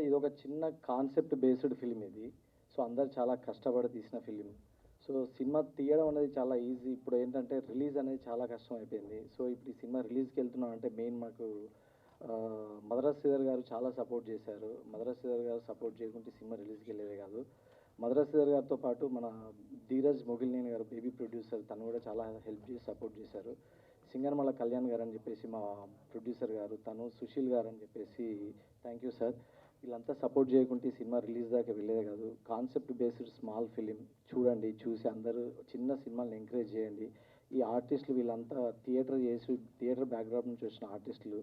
ఇది ఒక చిన్న కాన్సెప్ట్ బేస్డ్ ఫిలిం ఇది. సో అందరు చాలా కష్టపడి తీసిన ఫిలిం. సో సినిమా తీయడం అనేది చాలా ఈజీ. ఇప్పుడు ఏంటంటే రిలీజ్ అనేది చాలా కష్టం అయిపోయింది. సో ఇప్పుడు ఈ సినిమా రిలీజ్కి వెళ్తున్నాం అంటే మెయిన్ మాకు మద్రాస్ శ్రీధర్ గారు చాలా సపోర్ట్ చేశారు. మద్రాస్ శ్రీధర్ గారు సపోర్ట్ చేయకుంటే సినిమా రిలీజ్కి వెళ్ళేదే కాదు. మద్రాస్ శ్రీధర్ గారితో పాటు మన ధీరజ్ మొగిలినేని గారు బేబీ ప్రొడ్యూసర్, తను కూడా చాలా హెల్ప్ చేసి సపోర్ట్ చేశారు. సింగర్మల కళ్యాణ్ గారు అని చెప్పేసి మా ప్రొడ్యూసర్ గారు, తను సుశీల్ గారు అని చెప్పేసి థ్యాంక్ యూ సార్. వీళ్ళంతా సపోర్ట్ చేయకుంటే సినిమా రిలీజ్ దాకా వెళ్ళేదే కాదు. కాన్సెప్ట్ బేస్డ్ స్మాల్ ఫిలిం చూడండి, చూసి అందరూ చిన్న సినిమాలను ఎంకరేజ్ చేయండి. ఈ ఆర్టిస్టులు వీళ్ళంతా థియేటర్ బ్యాక్గ్రౌండ్ నుంచి వచ్చిన ఆర్టిస్టులు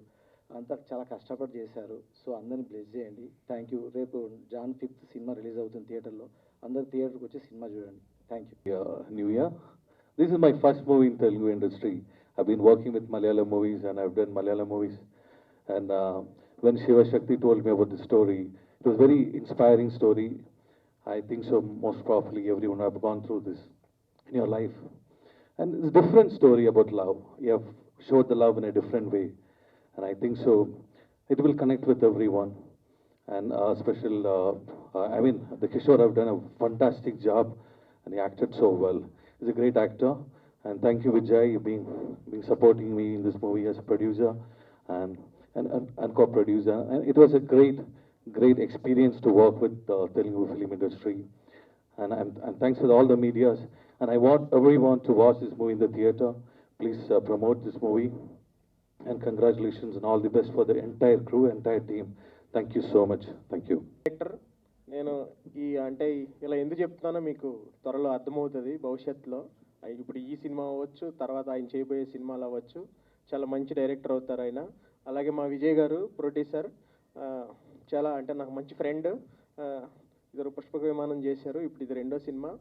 అంతా చాలా కష్టపడి చేశారు. సో అందరిని బ్లెస్ చేయండి. Thank you. రేపు Jan 5th సినిమా రిలీజ్ అవుతుంది థియేటర్లో. అందరు థియేటర్కి వచ్చి సినిమా చూడండి. Thank you. New Year. This is my first movie in Telugu industry. I've been working with Malayalam movies and I've done Malayalam movies. And when Shiva Shakti told me about the story, it was a very inspiring story. I think so most probably everyone have gone through this in your life. And it's a different story about love. You have showed the love in a different way. And I think so it will connect with everyone. And the Kishore have done a fantastic job and he acted so well. He's a great actor. And thank you, Vijay, being supporting me in this movie as a producer and co-producer. And it was a great experience to work with the Telugu film industry. And thanks to all the medias. And I want everyone to watch this movie in the theater. Please promote this movie. And congratulations and all the best for the entire crew, entire team. Thank you so much. Thank you. నేను అంటే ఇలా ఎందుకు చెప్తున్నానో మీకు త్వరలో అర్థమవుతుంది భవిష్యత్తులో. ఇప్పుడు ఈ సినిమా అవ్వచ్చు, తర్వాత ఆయన చేయబోయే సినిమాలు అవ్వచ్చు, చాలా మంచి డైరెక్టర్ అవుతారు ఆయన. అలాగే మా విజయ్ గారు ప్రొడ్యూసర్, చాలా అంటే నాకు మంచి ఫ్రెండ్. ఇద్దరు పుష్పక విమానం చేశారు, ఇప్పుడు ఇది 2వ సినిమా.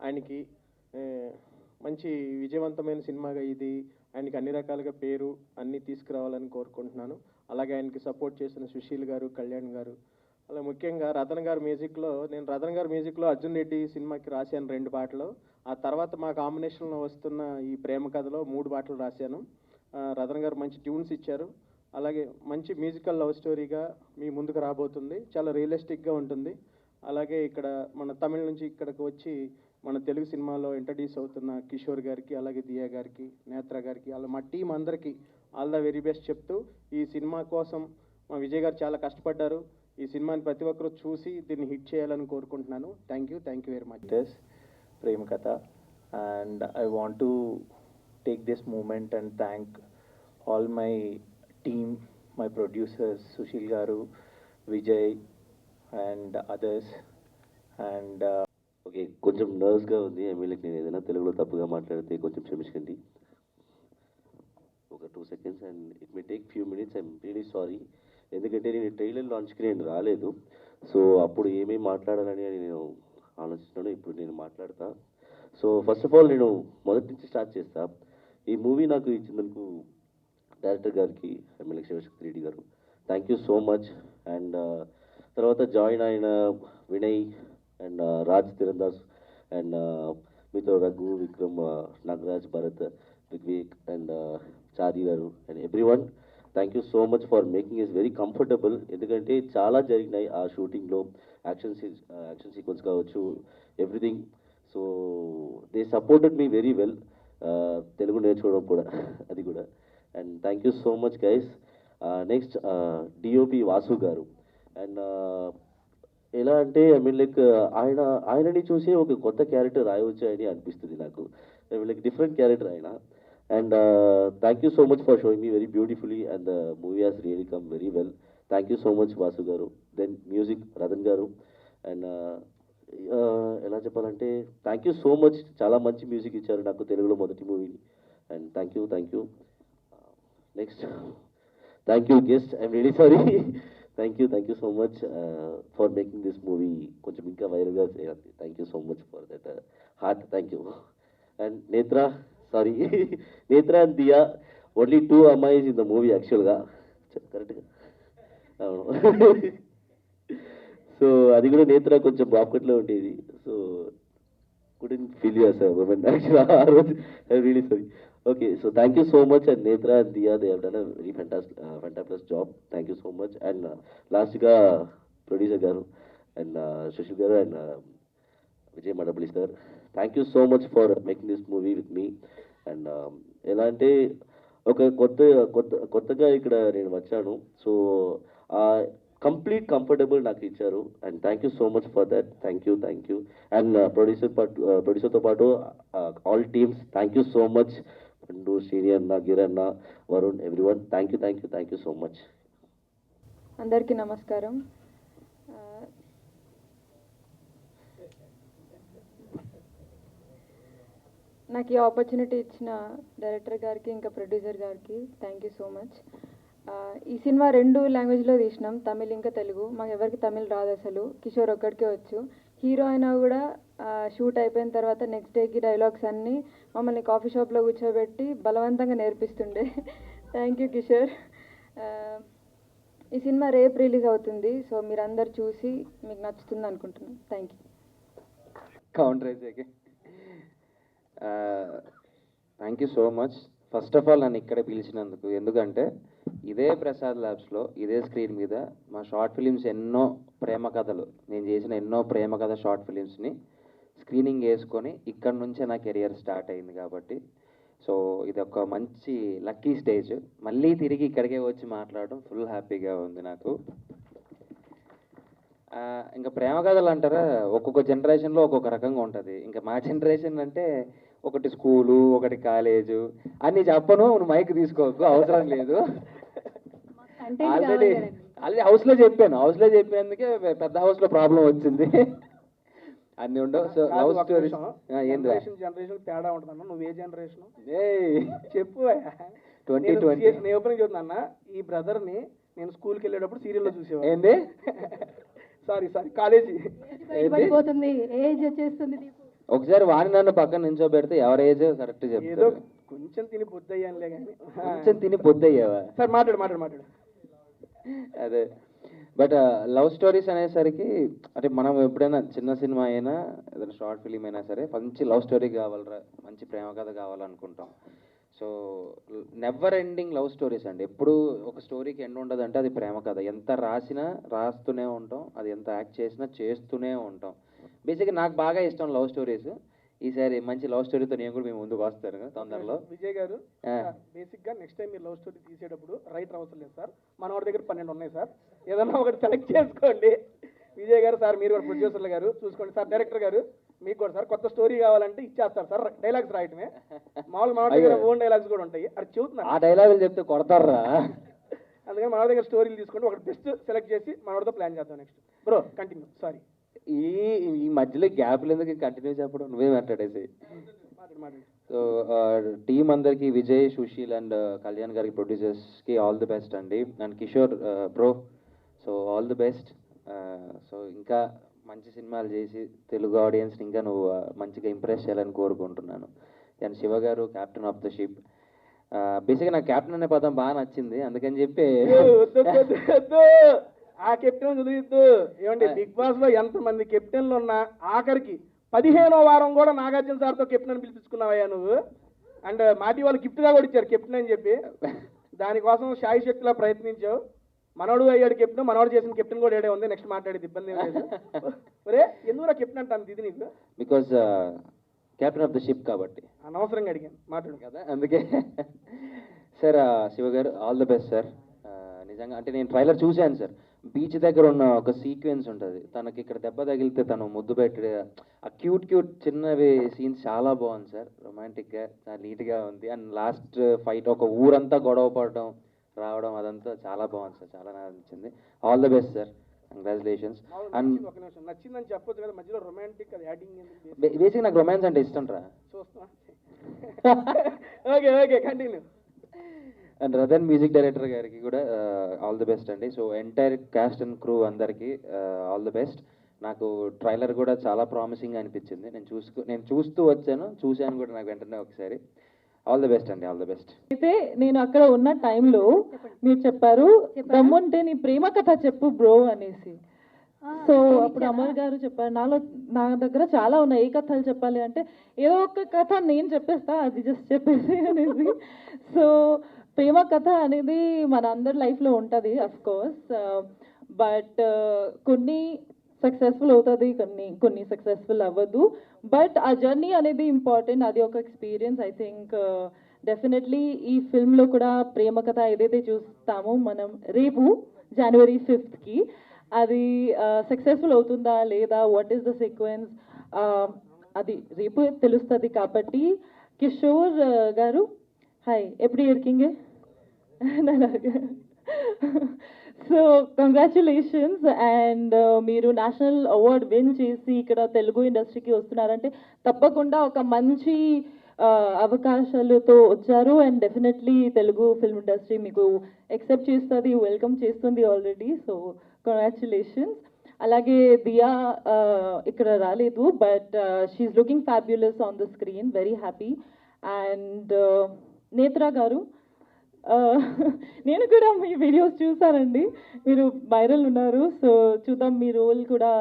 ఆయనకి మంచి విజయవంతమైన సినిమాగా ఇది ఆయనకి అన్ని రకాలుగా పేరు అన్నీ తీసుకురావాలని కోరుకుంటున్నాను. అలాగే ఆయనకి సపోర్ట్ చేసిన సుశీల్ గారు, కళ్యాణ్ గారు, అలా ముఖ్యంగా రతన్ గారి మ్యూజిక్లో అర్జున్ రెడ్డి సినిమాకి రాశాను 2 పాటలు. ఆ తర్వాత మా కాంబినేషన్లో వస్తున్న ఈ ప్రేమ కథలో 3 పాటలు రాశాను. రతన్ గారు మంచి ట్యూన్స్ ఇచ్చారు. అలాగే మంచి మ్యూజికల్ లవ్ స్టోరీగా మీ ముందుకు రాబోతుంది. చాలా రియలిస్టిక్గా ఉంటుంది. అలాగే ఇక్కడ మన తమిళ నుంచి ఇక్కడికి వచ్చి మన తెలుగు సినిమాలో ఇంట్రడ్యూస్ అవుతున్న కిషోర్ గారికి, అలాగే దియా గారికి, నేత్ర గారికి, అలా మా టీం అందరికీ ఆల్ ద వెరీ బెస్ట్ చెప్తూ, ఈ సినిమా కోసం మా విజయ్ గారు చాలా కష్టపడ్డారు. ఈ సినిమాని ప్రతి ఒక్కరూ చూసి దీన్ని హిట్ చేయాలని కోరుకుంటున్నాను. Thank you very much. Prema Katha. And I want to take this moment and thank all my team, my producers Sushil garu, Vijay and others. And okay, కొంచెం నర్వస్గా ఉంది. ఎమ్మెల్యేకి నేను ఏదైనా తెలుగులో తప్పుగా మాట్లాడితే కొంచెం క్షమించండి. ఒక 2 seconds and it may take few minutes. I'm really sorry. ఎందుకంటే నేను ట్రైలర్ లాంచ్కి నేను రాలేదు. సో అప్పుడు ఏమేమి మాట్లాడాలని నేను ఆలోచిస్తున్నాను. ఇప్పుడు నేను మాట్లాడతా. సో ఫస్ట్ ఆఫ్ ఆల్ నేను మొదటి నుంచి స్టార్ట్ చేస్తా. ఈ మూవీ నాకు ఇచ్చినందుకు డైరెక్టర్ గారికి, ఎమ్మెల్యే శివశక్తి రెడ్డి గారు, thank you so much. And తర్వాత జాయిన్ అయిన వినయ్ అండ్ రాజ్ తిరందాస్ అండ్ మీతో రఘు, విక్రమ్, నాగరాజ్, భరత్, వివేక్ అండ్ చారి గారు and everyone, thank you so much for making is very comfortable. ఎందుకంటే చాలా జరిగినాయి ఆ షూటింగ్లో, యాక్షన్ సీక్వెన్స్ కావచ్చు, everything. So they supported me very well. Telugu నేర్చుకోవడం కూడా అది కూడా. And thank you so much guys. Next DOP Vasu గారు. అండ్ ఎలా అంటే ఐ మీన్ లైక్ ఆయనని చూసి ఒక కొత్త క్యారెక్టర్ రాయవచ్చు అని అనిపిస్తుంది నాకు. I mean like different character ఆయన. And thank you so much for showing me very beautifully, and the movie has really come very well. Thank you so much Vasu garu. Then music Radhan garu. And ఎలా చెప్పాలంటే thank you so much. చాలా మంచి music ఇచ్చారు నాకు తెలుగులో మొదటి మూవీని. And thank you. Next thank you guest. I'm really sorry. Thank you so much for making this movie కొంచెం ఇంకా వైరల్గా చేయాలి. Thank you so much for that heart. Thank you. And Netra and Diya, only 2 అమ్మాయిస్ in the movie యాక్చువల్గా. కరెక్ట్గా అవును. So అది కూడా నేత్ర కొంచెం బాప్కట్లో ఉండేది. So couldn't feel as a woman actual ఆ రోజు. I really sorry. Okay, so thank you so much, and Netra and Dia, they have done a very fantastic job. Thank you so much. And last ga producer garu and Shashil garu and Vijay Madapalli sir, thank you so much for making this movie with me. And ఎలా అంటే ఒక కొత్తగా ఇక్కడ నేను వచ్చాను. So complete comfortable నాకు ఇచ్చారు. And thank you so much for that. Thank you. And ప్రొడ్యూసర్తో పాటు all teams, thank you so much. Pandu, Srini అన్న, గిరన్న, Varun, everyone, thank you so much. అందరికీ నమస్కారం. నాకు ఈ ఆపర్చునిటీ ఇచ్చిన డైరెక్టర్ గారికి ఇంకా ప్రొడ్యూసర్ గారికి థ్యాంక్ యూ సో మచ్. ఈ సినిమా 2 లాంగ్వేజ్లో తీసినాం, తమిళ్ ఇంకా తెలుగు. మాకు ఎవరికి తమిళ్ రాదు అసలు, కిషోర్ ఒక్కడికే వచ్చు. హీరో అయినా కూడా షూట్ అయిపోయిన తర్వాత నెక్స్ట్ డేకి డైలాగ్స్ అన్నీ మమ్మల్ని కాఫీ షాప్లో కూర్చోబెట్టి బలవంతంగా నేర్పిస్తుండే. Thank you Kishore. ఈ సినిమా రేపు రిలీజ్ అవుతుంది, సో మీరందరూ చూసి మీకు నచ్చుతుంది అనుకుంటున్నాను. Thank you. కౌంటర్ అయితే thank you so much. First of all నన్ను ఇక్కడ పిలిచినందుకు, ఎందుకంటే ఇదే ప్రసాద్ ల్యాబ్స్లో ఇదే స్క్రీన్ మీద మా షార్ట్ ఫిలిమ్స్ ఎన్నో ప్రేమ కథలు, నేను చేసిన ఎన్నో ప్రేమ కథ షార్ట్ ఫిలిమ్స్ని స్క్రీనింగ్ వేసుకొని ఇక్కడ నుంచే నా కెరియర్ స్టార్ట్ అయింది. కాబట్టి సో ఇది ఒక మంచి లక్కీ స్టేజ్. మళ్ళీ తిరిగి ఇక్కడికే వచ్చి మాట్లాడడం ఫుల్ హ్యాపీగా ఉంది నాకు. ఇంకా ప్రేమ కథలు అంటారా, ఒక్కొక్క జనరేషన్లో ఒక్కొక్క రకంగా ఉంటుంది. ఇంకా మా జనరేషన్ అంటే ఒకటి స్కూలు, ఒకటి కాలేజు అన్నీ చెప్పను, నువ్వు మైక్ తీసుకోకు, అవసరం లేదు. ఆల్రెడీ హౌస్లో చెప్పేందుకే పెద్ద హౌస్లో ప్రాబ్లం వచ్చింది. అన్నీ ఉండవు. సో లవ్ స్టోరీస్ జనరేషన్ తేడా ఉంటుందన్న. నువ్వు ఏ జనరేషన్ చెప్పు. 2020 నేను ఓపెనింగ్ చెప్తున్నా, ఈ బ్రదర్ని నేను స్కూల్కి వెళ్ళేటప్పుడు సీరియల్లో చూసేవాడు. ఏంది? సారీ కాలేజీ ఏజ్ వచ్చేస్తుంది. ఒకసారి వాణి నన్ను పక్కన నించోబెడితే ఎవరి ఏజ్ కరెక్ట్ ఏదో చెప్తారు. కొంచెం తిని పొద్దయ్యానులే కానీ. కొంచెం తిని పొద్దయ్యావా? సార్ మాట్లాడు. అదే. బట్ లవ్ స్టోరీస్ అనేసరికి అంటే మనం ఎప్పుడైనా చిన్న సినిమా అయినా ఏదైనా షార్ట్ ఫిలిం అయినా సరే మంచి లవ్ స్టోరీ కావాలరా, మంచి ప్రేమ కథ కావాలనుకుంటాం. So never ending love stories అండి. ఎప్పుడు ఒక స్టోరీకి ఎండ్ ఉండదు అంటే అది ప్రేమ కథ. ఎంత రాసినా రాస్తూనే ఉంటాం, అది ఎంత యాక్ట్ చేసినా చేస్తూనే ఉంటాం. బేసిక్గా నాకు బాగా ఇష్టం లవ్ స్టోరీస్. ఈసారి మంచి లవ్ స్టోరీతో నేను కూడా మేము ముందుకు వస్తాను తొందరలో. విజయ్ గారు, బేసిక్ గా నెక్స్ట్ టైం మీరు లవ్ స్టోరీ తీసేటప్పుడు రైటర్ అవసరం లేదు సార్, మనవాడి దగ్గర 12 ఉన్నాయి సార్, ఏదన్నా ఒకటి సెలెక్ట్ చేసుకోండి. విజయ్ గారు సార్, మీరు కూడా ప్రొడ్యూసర్లు గారు చూసుకోండి సార్, డైరెక్టర్ గారు మీకు కూడా సార్ కొత్త స్టోరీ కావాలంటే ఇచ్చేస్తారు సార్. డైలాగ్స్ రాయటమే మామూలు, మన దగ్గర ఓన్ డైలాగ్స్ కూడా ఉంటాయి. అది చెబుతున్నారు, ఆ డైలాగులు చెప్తే కొడతారా. అందుకని మన దగ్గర స్టోరీలు తీసుకుంటే ఒకటి బెస్ట్ సెలెక్ట్ చేసి మనవాడితో ప్లాన్ చేద్దాం. Next bro continue. సారీ, ఈ మధ్యలో గ్యాప్లు ఎందుకు, కంటిన్యూ చెప్పడం, నువ్వే మాట్లాడేసి. సో టీం అందరికి, విజయ్, సుశీల్ అండ్ కళ్యాణ్ గారికి, ప్రొడ్యూసర్స్కి ఆల్ ది బెస్ట్ అండి. And Kishore bro, so all the best. So ఇంకా మంచి సినిమాలు చేసి తెలుగు ఆడియన్స్ని ఇంకా నువ్వు మంచిగా ఇంప్రెస్ చేయాలని కోరుకుంటున్నాను. అండ్ శివ గారు, క్యాప్టెన్ ఆఫ్ ద షిప్. బేసిక్గా నాకు క్యాప్టెన్ అనే పదం బాగా నచ్చింది, అందుకని చెప్పి ఆ కెప్టెన్ చదివిద్దు. ఏమండి, బిగ్ బాస్ లో ఎంతమంది కెప్టెన్లు ఉన్నా ఆఖరికి 15వ వారం కూడా నాగార్జున సార్తో కెప్టెన్ అని పిలిపించుకున్నావయ్యా నువ్వు. అండ్ మాటి వాళ్ళు గిఫ్ట్గా కూడా ఇచ్చారు కెప్టెన్ అని చెప్పి. దానికోసం శాయి శక్తిలా ప్రయత్నించావు. మనోడు అయ్యాడు కెప్టెన్, మనోడు చేసిన కెప్టెన్ కూడా ఏడే ఉంది. నెక్స్ట్ మాట్లాడేది ఇబ్బంది ఏం లేదు. ఒరే ఎందుకు కెప్టెన్ అంటాను ఇది నీకు? Because captain of the ship కాబట్టి. అనవసరంగా అడిగాను, మాట్లాడు కదా, అందుకే. సార్ శివ గారు ఆల్ ద బెస్ట్ సార్. నిజంగా అంటే నేను ట్రైలర్ చూశాను సార్. బీచ్ దగ్గర ఉన్న ఒక సీక్వెన్స్ ఉంటుంది, తనకి ఇక్కడ దెబ్బ తగిలితే తను ముద్దు పెట్టి ఆ క్యూట్ చిన్నవి సీన్స్ చాలా బాగుంది సార్. రొమాంటిక్గా చాలా నీట్గా ఉంది. అండ్ లాస్ట్ ఫైట్ ఒక ఊరంతా గొడవ పడడం రావడం అదంతా చాలా బాగుంది సార్, చాలా నచ్చింది. All the best sir, congratulations. And నచ్చిందని చెప్పొచ్చు కదా, మధ్యలో రొమాంటిక్ అది యాడింగ్. బేసిక్ నాకు రొమాన్స్ అంటే ఇష్టం రా. చూస్తా. Okay continue. And Ratan music director గారికి కూడా ఆల్ ది బెస్ట్ అండి. So entire cast and crew అందరికీ ఆల్ ది బెస్ట్. నాకు ట్రైలర్ కూడా చాలా ప్రామిసింగ్ అనిపించింది. నేను చూస్తూ వచ్చాను, చూశాను కూడా నాకు వెంటనే ఒకసారి. ఆల్ ది బెస్ట్ అండి, ఆల్ ది బెస్ట్. అయితే నేను అక్కడ ఉన్న టైంలో మీరు చెప్పారు దమ్ముంటే నీ ప్రేమ కథ చెప్పు బ్రో అనేసి. సో అప్పుడు అమర్ గారు చెప్పారు, నా దగ్గర చాలా ఉన్నాయి, ఏ కథలు చెప్పాలి అంటే ఏదో ఒక కథ నేను చెప్పేస్తా, అది జస్ట్ చెప్పేసి అనేది. సో ప్రేమ కథ అనేది మన అందరి లైఫ్లో ఉంటుంది అఫ్ కోర్స్, బట్ కొన్ని సక్సెస్ఫుల్ అవుతుంది, కొన్ని సక్సెస్ఫుల్ అవ్వదు, బట్ ఆ జర్నీ అనేది ఇంపార్టెంట్, అది ఒక ఎక్స్పీరియన్స్. ఐ థింక్ డెఫినెట్లీ ఈ ఫిల్మ్లో కూడా ప్రేమ కథ ఏదైతే చూస్తామో మనం రేపు January 5th అది సక్సెస్ఫుల్ అవుతుందా లేదా, వాట్ ఈస్ ద సీక్వెన్స్, అది రేపు తెలుస్తుంది. కాబట్టి కిషోర్ గారు హాయ్, ఎప్పుడు ఇరికింగే. సో కంగ్రాచులేషన్స్, అండ్ మీరు నేషనల్ అవార్డ్ విన్ చేసి ఇక్కడ తెలుగు ఇండస్ట్రీకి వస్తున్నారంటే తప్పకుండా ఒక మంచి అవకాశాలతో వచ్చారు, and definitely Telugu film industry మీకు ఎక్సెప్ట్ చేస్తుంది, వెల్కమ్ చేస్తుంది ఆల్రెడీ. So congratulations. అలాగే దియా ఇక్కడ రాలేదు, but she's looking fabulous on the screen, very happy. And Netra గారు, నేను కూడా మీ వీడియోస్ చూసానండి, మీరు వైరల్ ఉన్నారు. సో చూద్దాం, మీ రోల్ కూడా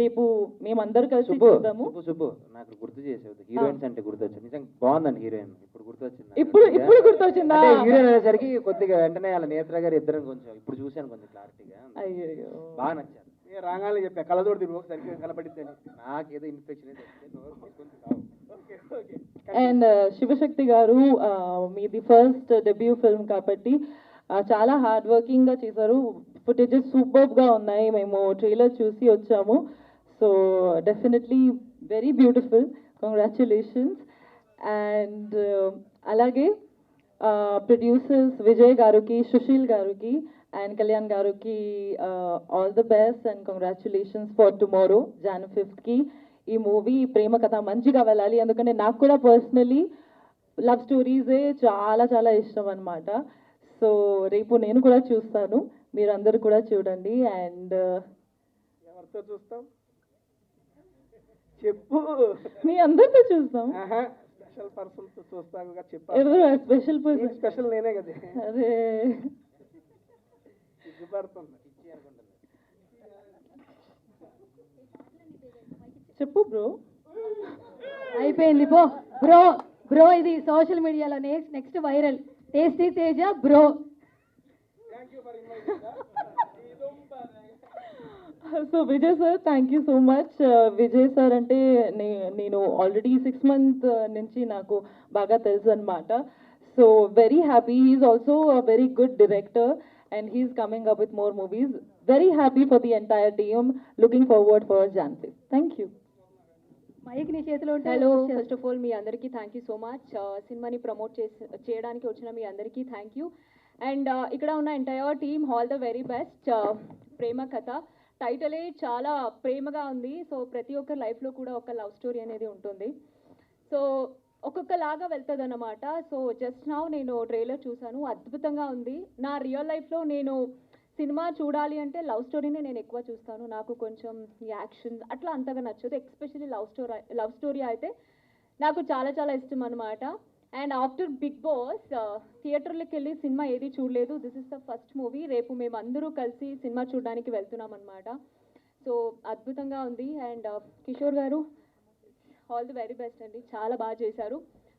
రేపు మేమందరూ కలిసి చూద్దాము. సుబ్బు నాకు గుర్తు చేసేది, హీరోయిన్స్ అంటే గుర్తొచ్చింది, నిజంగా బాగుందండి హీరోయిన్, ఇప్పుడు గుర్తొచ్చింది. ఇప్పుడు గుర్తొచ్చిందా? హీరోయిన్ అనేసరికి కొద్దిగా వెంటనే వాళ్ళ నేత్ర గారు ఇద్దరం కొంచెం ఇప్పుడు చూశాను, కొంచెం క్లారిటీగా, అయ్యో బాగా నచ్చారు. రాగానే చెప్పా కళ్ళతోటి తిరుగు సరిగ్గా కనపడిద్దని, నాకేదో ఇన్ఫెక్షన్ అండ్ శివశక్తి గారు, మీది ఫస్ట్ డెబ్యూ ఫిల్మ్ కాబట్టి చాలా హార్డ్ వర్కింగ్గా చేశారు, ఫుటేజెస్ సూపర్గా ఉన్నాయి, మేము ట్రైలర్ చూసి వచ్చాము. So definitely very beautiful, congratulations. And అలాగే ప్రొడ్యూసర్స్ విజయ్ గారికి, సుశీల్ గారికి అండ్ కళ్యాణ్ గారికి all the best and congratulations for tomorrow Jan 5th. ఈ మూవీ ప్రేమ కథ మంచిగా వెళ్ళాలి, ఎందుకంటే నాకు కూడా పర్సనలీ లవ్ స్టోరీసే చాలా చాలా ఇష్టం అనమాట. సో రేపు నేను కూడా చూస్తాను, మీరందరూ కూడా చూడండి. అండ్ ఎవరితో చూస్తాం చెప్పు, మీ అందరితో చూస్తాం. స్పెషల్ పర్సన్తో చూస్తాను చెప్పు. ఎవరు స్పెషల్ పర్సన్? స్పెషల్ నేనే కదా. అరే చెప్పు బ్రో. అయిపోయింది పో బ్రో. బ్రో ఇది సోషల్ మీడియాలో next viral, tasty Teja bro. So Vijay sir, thank you so much. Vijay sir అంటే నేను ఆల్రెడీ 6 months నుంచి నాకు బాగా తెలుసు అనమాట. So very happy, he's also a very good director and he's coming up with more movies. Very happy for the entire team. Looking forward for Jan 5th. Thank you. Mic నీ చేతిలో ఉంటే. Hello, first of all మీ అందరికీ thank you so much. సినిమాని promote చేయడానికి వచ్చిన మీ అందరికీ థ్యాంక్ యూ. అండ్ ఇక్కడ ఉన్న entire team all the very best. Prema Katha టైటిలే చాలా ప్రేమగా ఉంది. సో ప్రతి ఒక్క లైఫ్లో కూడా ఒక లవ్ స్టోరీ అనేది ఉంటుంది. సో ఒక్కొక్కలాగా వెళ్తుంది అన్నమాట. సో జస్ట్ నౌ నేను ట్రైలర్ చూశాను, అద్భుతంగా ఉంది. నా రియల్ లైఫ్లో నేను సినిమా చూడాలి అంటే లవ్ స్టోరీనే నేను ఎక్కువ చూస్తాను. నాకు కొంచెం యాక్షన్ అట్లా అంతగా నచ్చదు, ఎస్పెషల్లీ లవ్ స్టోరీ అయితే నాకు చాలా చాలా ఇష్టం అనమాట. అండ్ ఆఫ్టర్ బిగ్ బాస్ థియేటర్లోకి వెళ్ళి సినిమా ఏది చూడలేదు. This is the first movie. రేపు మేము అందరూ కలిసి సినిమా చూడడానికి వెళ్తున్నాం అనమాట. సో అద్భుతంగా ఉంది. అండ్ కిషోర్ గారు ఆల్ ది వెరీ బెస్ట్ అండి, చాలా బాగా చేశారు.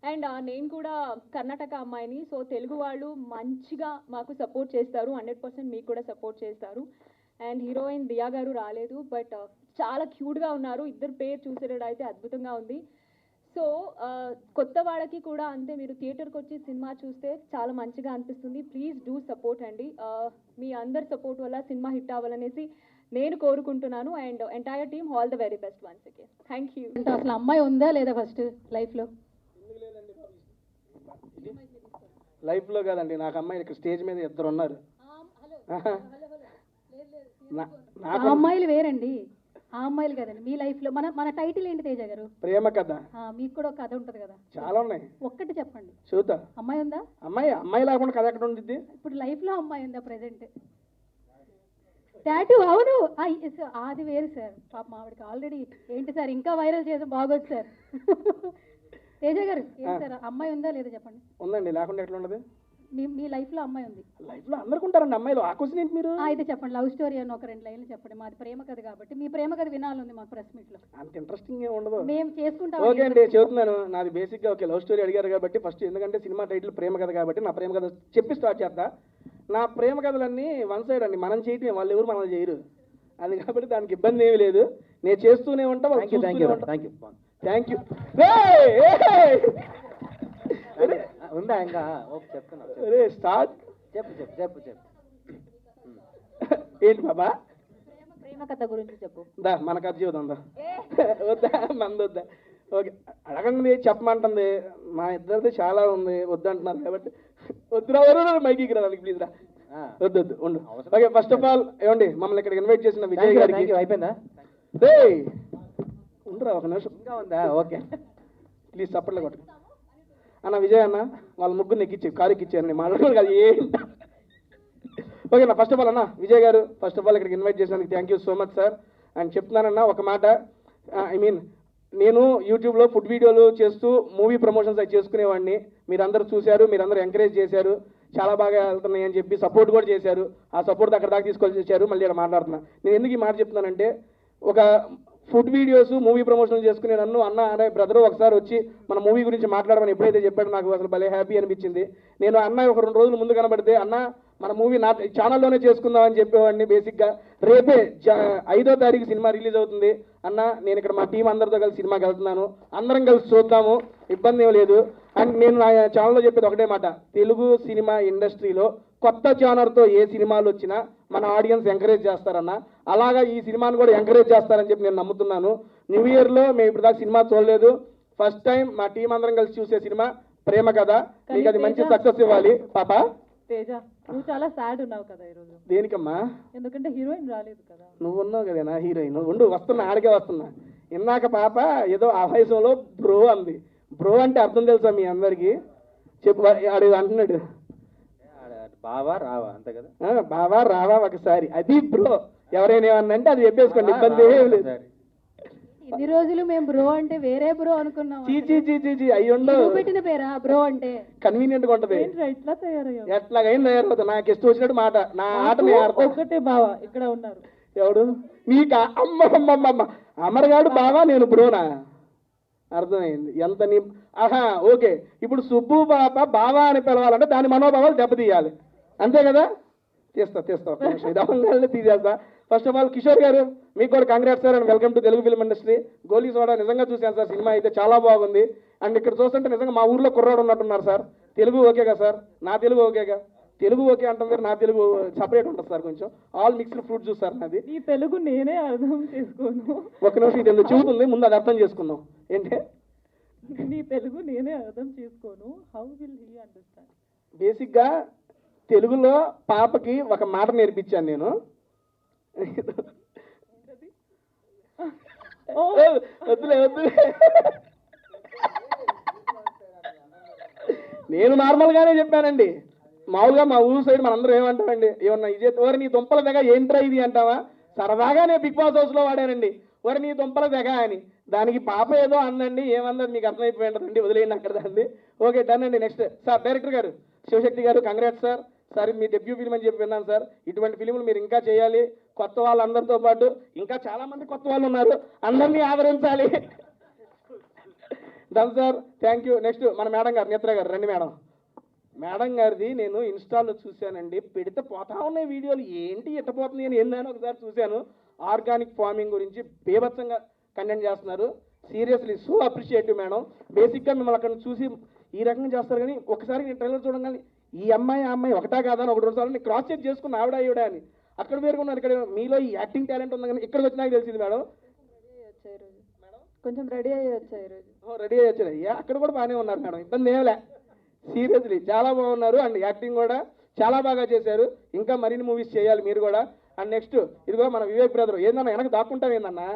అండ్ నేను కూడా కర్ణాటక అమ్మాయిని, సో తెలుగు వాళ్ళు మంచిగా మాకు సపోర్ట్ చేస్తారు, 100% మీకు కూడా సపోర్ట్ చేస్తారు. అండ్ హీరోయిన్ దియా గారు రాలేదు, బట్ చాలా క్యూట్గా ఉన్నారు. ఇద్దరు పేరు చూసేటప్పుడు అయితే అద్భుతంగా ఉంది. సో కొత్త వాళ్ళకి కూడా అంతే, మీరు థియేటర్కి వచ్చి సినిమా చూస్తే చాలా మంచిగా అనిపిస్తుంది. ప్లీజ్ డూ సపోర్ట్ అండి. మీ అందరి సపోర్ట్ వల్ల సినిమా హిట్ అవ్వాలనేసి నేను కోరుకుంటున్నాను. And entire team all the very best once again. Thank you. అసలు అమ్మాయి ఉందా లేదా ఫస్ట్ లైఫ్లో? లైఫ్లో కాదండి, నాకు అమ్మాయి ఇక్కడ స్టేజ్ మీద ఇద్దరు ఉన్నారు. అమ్మాయిలు వేరండి, ఆ అమ్మాయిలు కదండి మీ లైఫ్లో. మన టైటిల్ ఏంటి తేజ గారు? ప్రేమ కథ. మీకు కూడా ఒక కథ ఉంటుంది కదా? చాలా ఉన్నాయి. ఒక్కటి చెప్పండి. చూద్దా. అమ్మాయి ఉందా? అమ్మాయి లేకుండా కథ ఎక్కడ ఉంటుంది? ఇప్పుడు లైఫ్లో అమ్మాయి ఉందా ప్రెసెంట్? టాటూ, అవును అది వేరు సార్. పాప ఆవిడకి ఆల్రెడీ ఏంటి సార్ ఇంకా వైరల్ చేసి బాగోదు సార్. తేజ గారు ఏంటి సార్ అమ్మాయి ఉందా లేదా చెప్పండి. ఉందండి, లేకుండా ఎట్లా ఉండదు? మీ లైఫ్లో అమ్మాయి ఉంది. లైఫ్లో అందరికి ఉంటారండి అమ్మాయిలు. ఆ క్వశ్చన్ ఏంటి మీరు? అయితే చెప్పండి, లవ్ స్టోరీ అని ఒక 2 లైన్లు చెప్పండి. మాది ప్రేమ కథ కాబట్టి మీ ప్రేమ కథ వినాలంది మాకు ప్రెస్ మీట్లో. అంత ఇంట్రెస్టింగ్ ఏమి ఉండదు. మేము చేసుకుంటాం. ఓకే అండి, చెబుతున్నాను. నాది బేసిక్గా ఓకే లవ్ స్టోరీ అడిగారు కాబట్టి ఫస్ట్, ఎందుకంటే సినిమా టైటిల్ ప్రేమ కథ కాబట్టి నా ప్రేమ కథ చెప్పి స్టార్ట్ చేస్తా. నా ప్రేమ కథలన్నీ వన్ సైడ్ అండి, మనం చేయటమే, వాళ్ళు ఎవరు మనల్ని చేయరు. అది కాబట్టి దానికి ఇబ్బంది ఏమీ లేదు. నేను చేస్తూనే ఉంటా. Thank you. ఉందా ఇంకా చెప్తున్నా. స్టార్ట్. చెప్పు ఏంటి బాబా? ప్రేమ కథ గురించి చెప్పు. దా మన కథ చూద్దాం. వద్దా మంది వద్దా? ఓకే అడగండి, చెప్పమంటుంది. మా ఇద్దరిది చాలా ఉంది, వద్దంటున్నారు కాబట్టి వద్దురా మైకి రావాలి ప్లీజ్ రా. వద్దు ఉండు. ఓకే ఫస్ట్ ఆఫ్ ఆల్ ఏమండి మమ్మల్ని ఇక్కడ ఇన్వైట్ చేసిన విజయ్ గారికి అయిపోయిందా? ఉండరా ఒక నిమిషం. ఇంకా ఉందా? ఓకే ప్లీజ్ చప్పట్లో కొట్టు అన్న. విజయ్ అన్న వాళ్ళ ముగ్గురు ఎక్కిచ్చి కారు ఎక్కిచ్చారండి, మాట్లాడుకోవాలి కాదు ఏ. ఓకే నా ఫస్ట్ ఆఫ్ ఆల్ అన్న Vijay garu, first of all ఇక్కడికి ఇన్వైట్ చేసినందుకు thank you so much sir. And చెప్తున్నానన్నా ఒక మాట, ఐ మీన్ నేను యూట్యూబ్లో ఫుడ్ వీడియోలు చేస్తూ మూవీ ప్రమోషన్స్ అవి చేసుకునేవాడిని. మీరందరూ చూశారు, మీరందరూ ఎంకరేజ్ చేశారు, చాలా బాగా వెళ్తున్నాయి అని చెప్పి సపోర్ట్ కూడా చేశారు. ఆ సపోర్ట్ అక్కడ దాకా తీసుకొని వచ్చారు. మళ్ళీ ఇక్కడ మాట్లాడుతున్నా. నేను ఎందుకు ఈ మాట చెప్తున్నానంటే, ఒక ఫుడ్ వీడియోస్ మూవీ ప్రమోషన్లు చేసుకునే నన్ను అన్న అనే బ్రదరు ఒకసారి వచ్చి మన మూవీ గురించి మాట్లాడమని ఎప్పుడైతే చెప్పాడో నాకు అసలు భలే హ్యాపీ అనిపించింది. నేను అన్న ఒక 2 రోజుల ముందు కనబడితే అన్న మన మూవీ నా ఛానల్లోనే చేసుకుందాం అని చెప్పేవాడిని. బేసిక్గా రేపే 5వ తారీఖు సినిమా రిలీజ్ అవుతుంది అన్న, నేను ఇక్కడ మా టీం అందరితో కలిసి సినిమాకి వెళ్తున్నాను, అందరం కలిసి చూద్దాము, ఇబ్బంది ఏం లేదు. అండ్ నేను నా ఛానల్లో చెప్పేది ఒకటే మాట, తెలుగు సినిమా ఇండస్ట్రీలో కొత్త ఛానల్తో ఏ సినిమాలు వచ్చినా మన ఆడియన్స్ ఎంకరేజ్ చేస్తారన్న, అలాగా ఈ సినిమాను కూడా ఎంకరేజ్ చేస్తారని చెప్పి నేను నమ్ముతున్నాను. న్యూ ఇయర్లో మేము ఇప్పుడు దాకా సినిమా చూడలేదు, ఫస్ట్ టైం మా టీం అందరం కలిసి చూసే సినిమా ప్రేమ కథ. మీకు అది మంచి సక్సెస్ ఇవ్వాలి పాప. తేజ నువ్వు చాలా సాడ్ ఉన్నావు కదా ఈరోజు. దేనికమ్మా? ఎందుకంటే హీరోయిన్ రాలేదు కదా. నువ్వు ఉన్నావు కదా నా హీరోయిన్. ఉండు వస్తున్నా, ఆడికే వస్తున్నా. ఇందాక పాప ఏదో ఆవేశంలో బ్రో అంది. బ్రో అంటే అర్థం తెలుసా మీ అందరికి? చెప్పు. ఆడు అంటున్నాడు బావా రావా అంతే కదా. బావా రావా ఒకసారి, అది బ్రో. ఎవరైనా ఏమన్నంటే అది చెప్పేసుకోండి, ఇబ్బంది ఏం లేదు. ఇన్ని రోజులు మేము బ్రో అంటే వేరే బ్రో అనుకున్నాం. చీ అయ్యుండవు, పెట్టిన పేరా బ్రో అంటే? కన్వీనియంట్ గా ఉంటది. ఇట్లా తయారయ్యావు. ఎట్లాగైనా తయారవుతా, నాకు ఇష్టం వచ్చినట్టు మాట, నా ఆట ఒకటే బావా ఇక్కడ ఉన్నారు. ఎవడు మీకు? అమ్మ అమరగాడు బావా, నేను బ్రోనా? అర్థమైంది ఎంత నీ. ఆహా ఓకే, ఇప్పుడు సుబ్బు బాబా బావా అని పిలవాలంటే దాని మనోభావాలు దెబ్బతీయాలి, అంతే కదా? తీస్తా ఇది తీసేస్తా. ఫస్ట్ ఆఫ్ ఆల్ కిషోర్ గారు మీకు కూడా congrats sir and welcome to Telugu film industry. Goli soda నిజంగా చూశాను సార్, సినిమా అయితే చాలా బాగుంది. అండ్ ఇక్కడ చూస్తుంటే నిజంగా మా ఊర్లో కుర్రాడు ఉన్నట్టున్నారు సార్. తెలుగు ఓకేగా సార్? నా తెలుగు ఓకేగా? తెలుగు ఓకే అంటాం మీరు, నా తెలుగు సపరేట్ ఉంటుంది సార్, కొంచెం all mixed fruit juice sir నాది. ఈ తెలుగు నేనే అర్థం చేసుకోను. ఒక నిమిషం, ఇది ఎందుకు చెబుతుంది, ముందు అది అర్థం చేసుకుందాం. ఏంటి నీ తెలుగు నేనే అర్థం చేసుకోను, హౌ విల్ హీ అండర్స్టాండ్? బేసిక్గా తెలుగులో పాపకి ఒక మాట నేర్పించాను నేను. వద్దులే నేను నార్మల్గానే చెప్పానండి. మామూలుగా మా ఊరు సైడ్ మనందరం ఏమంటారండి, ఏమన్నా ఇది ఓరి నీ దుంపల తెగ ఏంట్రా ఇది అంటావా? సరదాగానే బిగ్ బాస్ హౌస్లో వాడానండి, ఓరి నీ దుంపల తెగ అని. దానికి పాప ఏదో అందండి, ఏమన్నది మీకు అర్థమైపోయి ఉంటుందండి, వదిలేయండి అక్కడ దాన్ని. ఓకే డన్ అండి. నెక్స్ట్ సార్ డైరెక్టర్ గారు శివశక్తి గారు, కంగ్రాట్స్ సార్. సార్ మీ డెబ్యూ ఫిల్మ్ అని చెప్పి విన్నాను సార్, ఇటువంటి ఫిలింలు మీరు ఇంకా చేయాలి. కొత్త వాళ్ళందరితో పాటు ఇంకా చాలా మంది కొత్త వాళ్ళు ఉన్నారు, అందరినీ ఆదరించాలి. Done sir, thank you. Next మన మేడం గారు, నేత్ర గారు రండి. మేడం గారిది నేను ఇన్స్టాల్లో చూశానండి, పెడితే పోతా ఉన్నాయి వీడియోలు, ఏంటి ఎట్టపోతుంది అని ఏందని ఒకసారి చూశాను. ఆర్గానిక్ ఫార్మింగ్ గురించి బీభత్సంగా కంటెంట్ చేస్తున్నారు. Seriously so appreciative madam. బేసిక్గా మిమ్మల్ని అక్కడ చూసి ఈ రకంగా చేస్తారు, కానీ ఒకసారి నేను ట్రైలర్ చూడగానే ఈ అమ్మాయి ఆ అమ్మాయి ఒకటా కాదా అని 1-2 సార్లు నేను క్రాస్ చెక్ చేసుకున్న ఆవిడ అని. అక్కడ వేరుకున్నారు, ఇక్కడ మీలో ఈ యాక్టింగ్ టాలెంట్ ఉంది, కానీ ఇక్కడికి వచ్చినాక తెలిసింది మేడం. కొంచెం రెడీ అయ్యి వచ్చాయి ఈరోజు. రెడీ అయ్యి వచ్చారు, అక్కడ కూడా బాగానే ఉన్నారు మేడం, ఇబ్బంది ఏమలే. సీరియస్లీ చాలా బాగున్నారు అండ్ యాక్టింగ్ కూడా చాలా బాగా చేశారు. ఇంకా మరిన్ని మూవీస్ చేయాలి మీరు కూడా. అండ్ నెక్స్ట్ ఇదిగో మన వివేక్ బ్రదర్, ఏందన్నా వెనక దాక్కుంటాం ఏందన్నా?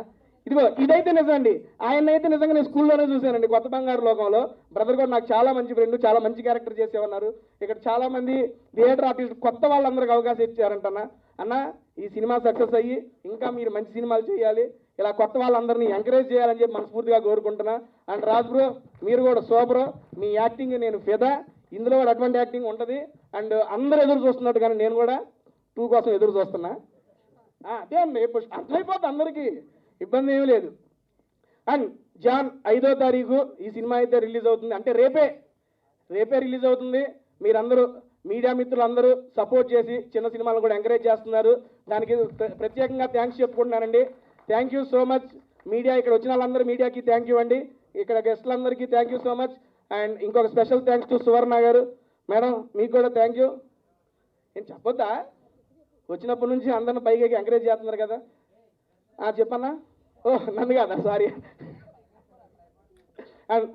ఇదిగో ఇదైతే నిజం అండి, ఆయన అయితే నిజంగా నేను స్కూల్లోనే చూశానండి, కొత్త బంగారు లోకంలో. బ్రదర్ కూడా నాకు చాలా మంచి ఫ్రెండ్, చాలా మంచి క్యారెక్టర్ చేసేవన్నారు. ఇక్కడ చాలా మంది థియేటర్ ఆర్టిస్ట్ కొత్త వాళ్ళందరికీ అవకాశం ఇచ్చారంటన్నా. అన్న ఈ సినిమా సక్సెస్ అయ్యి ఇంకా మీరు మంచి సినిమాలు చేయాలి, ఇలా కొత్త వాళ్ళందరినీ ఎంకరేజ్ చేయాలని చెప్పి మనస్ఫూర్తిగా కోరుకుంటున్నా. అండ్ రాజ్ బ్రో మీరు కూడా సూపర్, మీ యాక్టింగ్ నేను ఫిదా. ఇందులో కూడా అటువంటి యాక్టింగ్ ఉంటుంది. అండ్ అందరూ ఎదురు చూస్తున్నట్టు కానీ నేను కూడా 2 కోసం ఎదురు చూస్తున్నా. అదే అండి, అర్థమైపోతుంది అందరికీ, ఇబ్బంది ఏమీ లేదు. అండ్ జాన్ 5వ తారీఖు ఈ సినిమా అయితే రిలీజ్ అవుతుంది, అంటే రేపే రిలీజ్ అవుతుంది. మీరందరూ మీడియా మిత్రులందరూ సపోర్ట్ చేసి చిన్న సినిమాలను కూడా ఎంకరేజ్ చేస్తున్నారు. దానికి ప్రత్యేకంగా థ్యాంక్స్ చెప్పుకుంటున్నానండి. Thank you so much media, ఇక్కడ వచ్చిన వాళ్ళందరూ మీడియాకి థ్యాంక్ యూ అండి, ఇక్కడ గెస్టులందరికీ thank you so much. And ఇంకొక special thanks to Suvarna garu madam, మీకు కూడా థ్యాంక్ యూ. ఏం చెప్పొద్దా, వచ్చినప్పటి నుంచి అందరిని పైకి ఎంకరేజ్ చేస్తున్నారు కదా. చెప్పన్నా, నన్ను కాదా, సారీ. అండ్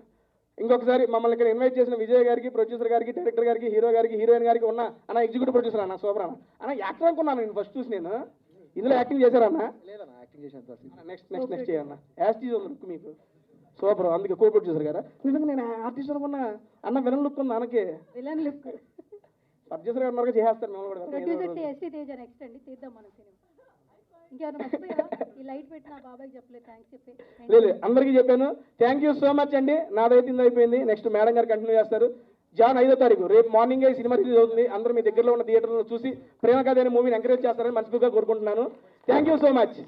ఇంకొకసారి మమ్మల్ని ఇక్కడ ఇన్వైట్ చేసిన విజయ్ గారికి, ప్రొడ్యూసర్ గారికి, డైరెక్టర్ గారికి, హీరో గారికి, హీరోయిన్ గారికి ఉన్న ఎగ్జిక్యూటివ్ ప్రొడ్యూసర్ అన్న సూపర్ అన్న యాక్టర్ అనుకున్నాను నేను ఫస్ట్ చూసి. నేను ఇందులో యాక్టింగ్ చేశారన్నా? లేదన్నా, యాక్టింగ్ చేశాను. నెక్స్ట్ చేయన్నా, యాస్టీజ్ ఉంది లుక్ మీకు సూపర్, అందుకే కో ప్రొడ్యూసర్ గారా. నిజంగా నేను ఆర్టిస్ట్ అనుకున్నా, అన్న విలన్ లుక్ ఉంది అన్నకి. విలన్ లుక్ ప్రొడ్యూసర్ గారు ఉన్నారు చేస్తారు మేము కూడా. ప్రొడ్యూసర్ ఎస్టీ తేజ నెక్స్ట్ అండి, తీద్దాం మన సినిమా. ఇంకెవరు మర్చిపోయా? ఈ లైట్ పెట్టిన బాబాయ్కి చెప్పలేదు, థ్యాంక్స్ చెప్పి. లేదు అందరికీ చెప్పాను. థ్యాంక్ యూ సో మచ్ అండి. నాదైతే ఇంది అయిపోయింది, నెక్స్ట్ మేడం గారు కంటిన్యూ చేస్తారు. జాన్ 5వ తారీఖు రేపు మార్నింగే ఈ సినిమా రిలీజ్ అవుతుంది. అందరూ మీ దగ్గరలో ఉన్న థియేటర్లో చూసి ప్రేమ కథ అనే మూవీని ఎంకరేజ్ చేస్తారని మనస్ఫూర్తిగా కోరుకుంటున్నాను. Thank you so much.